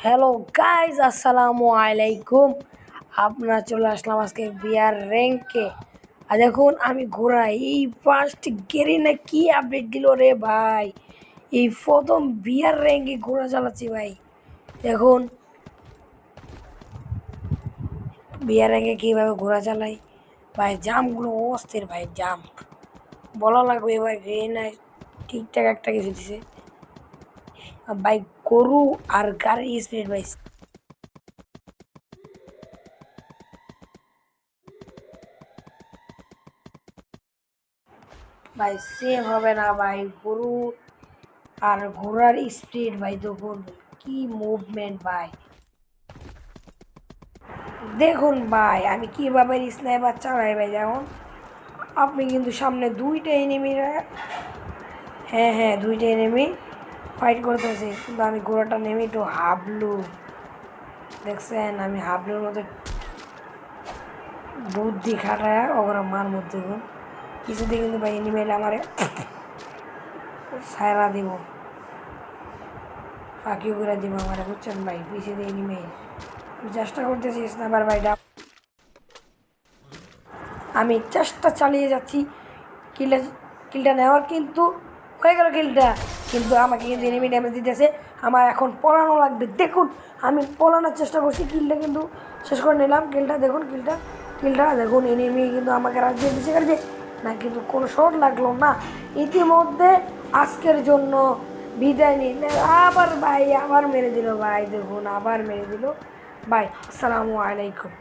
Hello guys, আসসালামু আলাইকুম। আপনারা চলে আসলাম আজকে বিয়ার র্যাঙ্কে। আর দেখুন আমি ঘোরাই এই ফার্স্ট গেরি না কি আপডেট দিল রে ভাই। এই প্রথম বিয়ার র্যাঙ্কে ঘোরা চালাচ্ছি ভাই। দেখুন বিয়ার র্যাঙ্কে কীভাবে ঘোরা চালাই ভাই। জাম্পগুলো অস্থির ভাই, জাম্প বলা লাগবে ভাই। না ঠিকঠাক একটা কিছু দিছে ভাই। গরু আর গাড়ির স্পিড ভাই ভাই সেম হবে না ভাই। গরু আর ঘোড়ার স্পিড ভাই, দেখুন কি মুভমেন্ট ভাই। দেখুন ভাই আমি কীভাবে স্নাইপার চালাই ভাই। যেমন আপনি কিন্তু সামনে দুইটা এনিমিরা, হ্যাঁ দুইটা এনিমি ফাইট করতেছে, কিন্তু আমি ঘোড়াটা নেমে একটু হাবলু। দেখছেন আমি হাবলুর মধ্যে বুদ্ধি খাটায় ওরা মার মধ্যে কিছুতে কিন্তু ভাই এনিমেল আমারে সায়রা দিব, ফাঁকি করে দিব আমারে, বুঝছেন ভাই। পিছিয়ে দিয়ে এনিমেল চেষ্টা করতেছি স্নাইপার ভাইটা, আমি চেষ্টা চালিয়ে যাচ্ছি কিলটা নেওয়ার, কিন্তু হয়ে গেল কিলটা। কিন্তু আমাকে কিন্তু এনিমি ড্যামেজ দিতেছে, আমার এখন পলানো লাগবে। দেখুন আমি পলানোর চেষ্টা করছি, কিলটা কিন্তু শেষ করে নিলাম। কিলটা দেখুন, কিলটা দেখুন, এনিমি কিন্তু আমাকে রাজ্যে দিচ্ছে কাছে না, কিন্তু কোনো শট লাগলো না। ইতিমধ্যে আজকের জন্য বিদায় নিলে আবার ভাই আবার মেরে দিল ভাই। দেখুন আবার মেরে দিল ভাই। আসসালামু আলাইকুম।